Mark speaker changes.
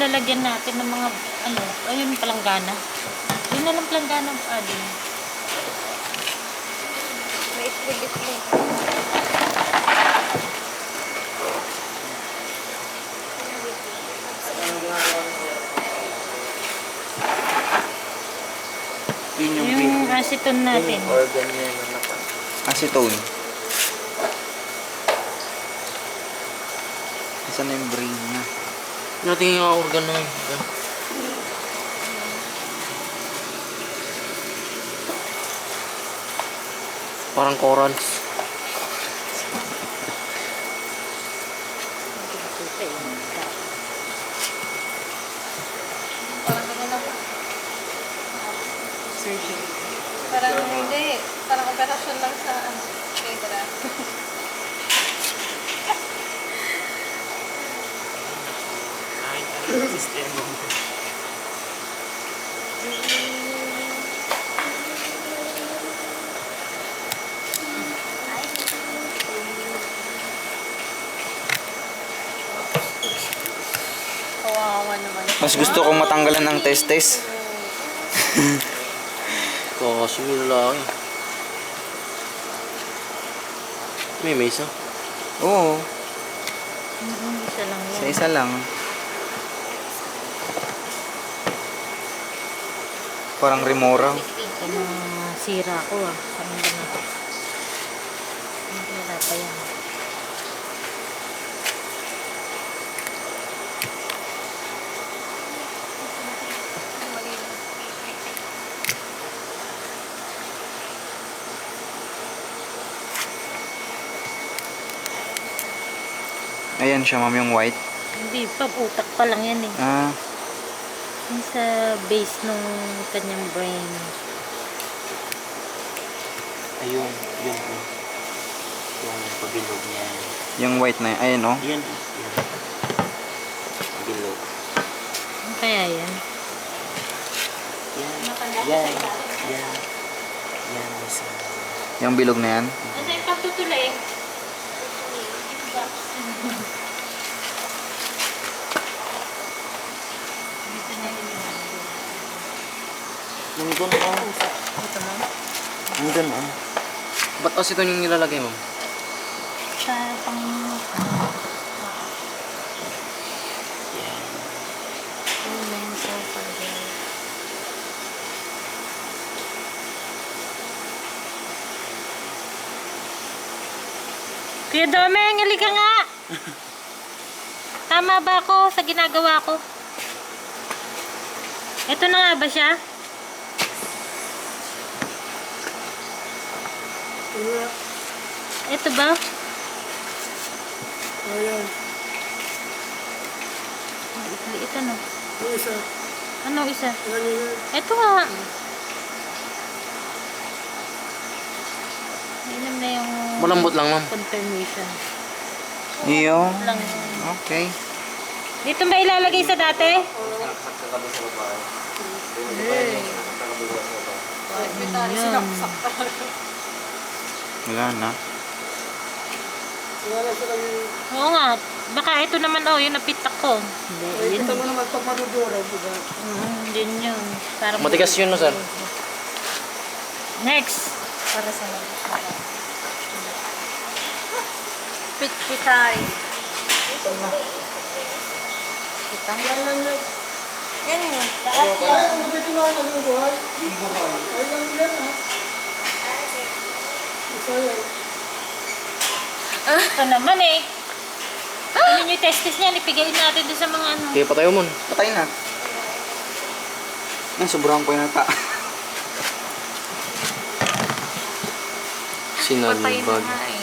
Speaker 1: lalagyan natin ng mga, ano, ayun, palanggana. Yun na lang palanggana, Adi.
Speaker 2: May itlog-itlog.
Speaker 1: Yung acetone natin.
Speaker 3: Organ niya na napan.
Speaker 4: Acetone. Saan na yung brain niya?
Speaker 3: Natin yung organ na yun. Parang corals.
Speaker 2: Parang ano lang.
Speaker 1: Surgery.
Speaker 2: Parang hindi. Parang operasyon lang sa ano. Pedra. Kawawa naman.
Speaker 4: Mas gusto kong matanggalan ng testes.
Speaker 3: Kasi lalaki. May mesa.
Speaker 4: Oo,
Speaker 1: Isa lang
Speaker 4: sa
Speaker 1: yan.
Speaker 4: isa lang. Parang remora.
Speaker 1: Ito na sira ko ah. Sabi ba na? Hindi wala pa yan.
Speaker 4: Ayan siya, ma'am, yung white.
Speaker 1: Hindi pa, utak pa lang yan eh.
Speaker 4: Ah,
Speaker 1: Yung sa base ng kanyang brain.
Speaker 3: Ayun, yun. Yung pabilog niya.
Speaker 4: yung white na yun. Ayan, oh.
Speaker 3: Yan. Yan. Pabilog.
Speaker 1: Ano kaya yan?
Speaker 3: Yan. Yan. Yan. Yan. Isa.
Speaker 4: Yung bilog na yan.
Speaker 1: Ano yung pagtutulay?
Speaker 3: Nandun ah.
Speaker 1: Ito mo?
Speaker 3: Nandun ah. Ba't kasi ito yung nilalagay mo?
Speaker 1: Sa pang...
Speaker 3: Yan.
Speaker 1: mental pag- Kuya Domeng, halika nga! Tama ba ako sa ginagawa ko? Ito na nga ba siya? Ito ba?
Speaker 5: Ayan.
Speaker 1: Ito na.
Speaker 5: Yung isa.
Speaker 1: Ano isa?
Speaker 5: Ayan yun.
Speaker 1: Ito nga. Inom na yung
Speaker 3: Malambot lang, ma'am.
Speaker 1: confirmation.
Speaker 4: Yung...
Speaker 1: Lang.
Speaker 4: Okay.
Speaker 1: Dito ba ilalagay sa dati?
Speaker 2: Secretary,
Speaker 1: Yan.
Speaker 2: sinaksak.
Speaker 4: Wala na.
Speaker 5: Wala sa kami.
Speaker 1: Oo nga. Baka ito naman yung napitak ko. Hindi,
Speaker 5: Ay,
Speaker 1: yun.
Speaker 5: kita mo naman pag madudura. Diba?
Speaker 1: Yun yun. Parang
Speaker 3: Matigas yun, no, sir?
Speaker 1: Next.
Speaker 2: Para sa mga. Pitay.
Speaker 5: Yan lang yun.
Speaker 2: Yan yun.
Speaker 5: Ay, ang dito na ang naging buhay. Ay, lang yan ha. Isa yan.
Speaker 1: Ito naman eh. Ano yung testis niya? Ipigayin natin doon sa mga ano.
Speaker 3: Kaya patayo mo.
Speaker 4: Patay na. Ay, sobrang ko yung nata.
Speaker 2: Patay na
Speaker 3: Sinalibag.
Speaker 2: nga eh.